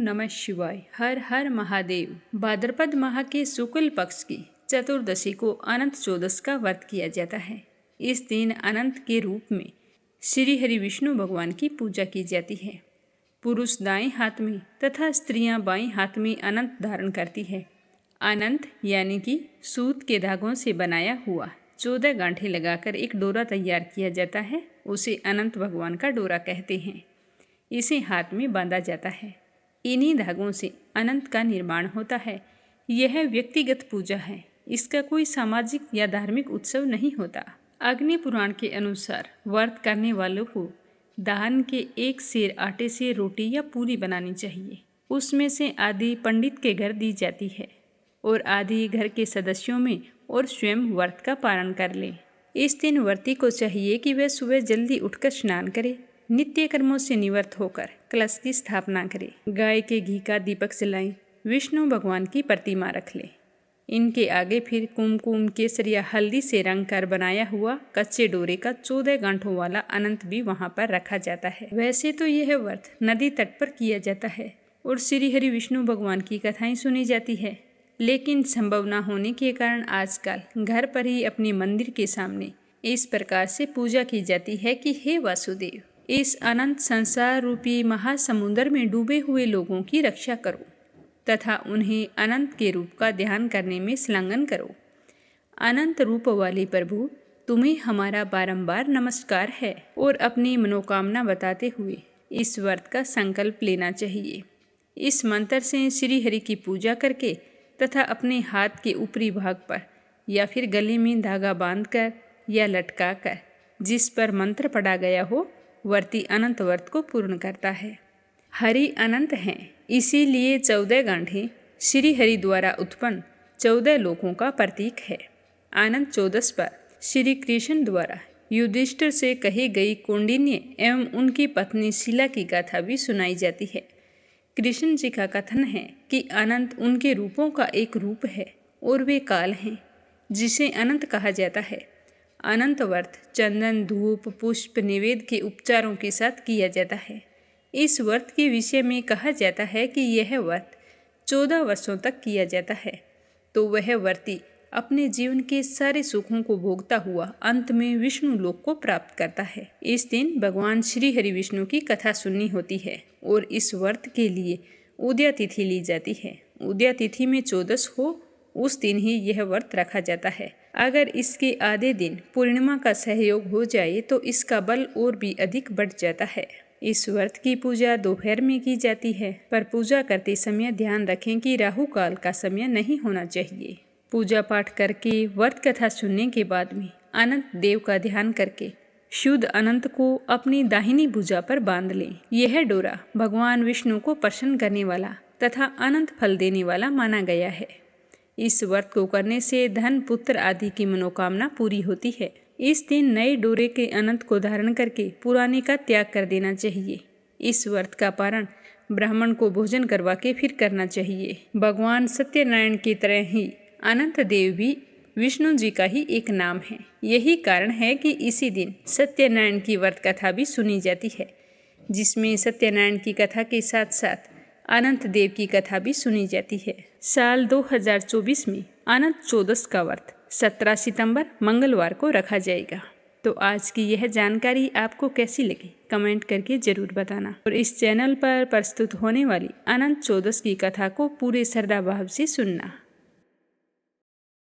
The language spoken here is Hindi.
नमः शिवाय। हर हर महादेव। भाद्रपद माह के शुक्ल पक्ष की चतुर्दशी को अनंत चौदस का व्रत किया जाता है। इस दिन अनंत के रूप में श्री हरि विष्णु भगवान की पूजा की जाती है। पुरुष दाएं हाथ में तथा स्त्रियां बाएं हाथ में अनंत धारण करती है। अनंत यानी कि सूत के धागों से बनाया हुआ 14 गांठें लगाकर एक डोरा तैयार किया जाता है। उसे अनंत भगवान का डोरा कहते हैं। इसे हाथ में बांधा जाता है। इन्हीं धागों से अनंत का निर्माण होता है। यह व्यक्तिगत पूजा है। इसका कोई सामाजिक या धार्मिक उत्सव नहीं होता। अग्नि पुराण के अनुसार व्रत करने वालों को दान के 1 सेर आटे से रोटी या पूरी बनानी चाहिए। उसमें से आधी पंडित के घर दी जाती है और आधी घर के सदस्यों में और स्वयं व्रत का पारण कर ले। इस दिन व्रती को चाहिए कि वह सुबह जल्दी उठकर स्नान करे, नित्य कर्मों से निवृत्त होकर कलश की स्थापना करे, गाय के घी का दीपक जलाएं, विष्णु भगवान की प्रतिमा रख ले। इनके आगे फिर कुमकुम केसर या हल्दी से रंग कर बनाया हुआ कच्चे डोरे का 14 गांठों वाला अनंत भी वहां पर रखा जाता है। वैसे तो यह व्रत नदी तट पर किया जाता है और श्री हरि विष्णु भगवान की कथाएं सुनी जाती है, लेकिन संभव न होने के कारण आजकल घर पर ही अपने मंदिर के सामने इस प्रकार से पूजा की जाती है कि हे वासुदेव, इस अनंत संसार रूपी महासमुद्र में डूबे हुए लोगों की रक्षा करो तथा उन्हें अनंत के रूप का ध्यान करने में संलग्न करो। अनंत रूप वाले प्रभु, तुम्हें हमारा बारंबार नमस्कार है और अपनी मनोकामना बताते हुए इस व्रत का संकल्प लेना चाहिए। इस मंत्र से श्री हरि की पूजा करके तथा अपने हाथ के ऊपरी भाग पर या फिर गले में धागा बांधकर या लटकाकर जिस पर मंत्र पढ़ा गया हो, व्रती अनंत व्रत को पूर्ण करता है। हरि अनंत हैं, इसीलिए 14 गांठें श्री हरि द्वारा उत्पन्न 14 लोकों का प्रतीक है। अनंत चौदस पर श्री कृष्ण द्वारा युधिष्ठिर से कही गई कौंडिन्य एवं उनकी पत्नी शीला की गाथा भी सुनाई जाती है। कृष्ण जी का कथन है कि अनंत उनके रूपों का एक रूप है और वे काल हैं, जिसे अनंत कहा जाता है। अनंत व्रत चंदन, धूप, पुष्प, निवेद के उपचारों के साथ किया जाता है। इस व्रत के विषय में कहा जाता है कि यह व्रत 14 वर्षों तक किया जाता है, तो वह व्रती अपने जीवन के सारे सुखों को भोगता हुआ अंत में विष्णु लोक को प्राप्त करता है। इस दिन भगवान श्री हरि विष्णु की कथा सुननी होती है और इस व्रत के लिए उदया तिथि ली जाती है। उदया तिथि में 14 हो, उस दिन ही यह व्रत रखा जाता है। अगर इसके आधे दिन पूर्णिमा का सहयोग हो जाए तो इसका बल और भी अधिक बढ़ जाता है। इस व्रत की पूजा दोपहर में की जाती है, पर पूजा करते समय ध्यान रखें कि राहु काल का समय नहीं होना चाहिए। पूजा पाठ करके व्रत कथा सुनने के बाद में अनंत देव का ध्यान करके शुद्ध अनंत को अपनी दाहिनी भुजा पर बांध लें। यह डोरा भगवान विष्णु को प्रसन्न करने वाला तथा अनंत फल देने वाला माना गया है। इस व्रत को करने से धन, पुत्र आदि की मनोकामना पूरी होती है। इस दिन नए डोरे के अनंत को धारण करके पुराने का त्याग कर देना चाहिए। इस व्रत का पारण ब्राह्मण को भोजन करवा के फिर करना चाहिए। भगवान सत्यनारायण की तरह ही अनंत देव भी विष्णु जी का ही एक नाम है। यही कारण है कि इसी दिन सत्यनारायण की व्रत कथा भी सुनी जाती है, जिसमें सत्यनारायण की कथा के साथ साथ अनंत देव की कथा भी सुनी जाती है। साल 2024 में अनंत चौदस का व्रत 17 सितंबर मंगलवार को रखा जाएगा। तो आज की यह जानकारी आपको कैसी लगी, कमेंट करके जरूर बताना और इस चैनल पर प्रस्तुत होने वाली अनंत चौदस की कथा को पूरे श्रद्धा भाव से सुनना।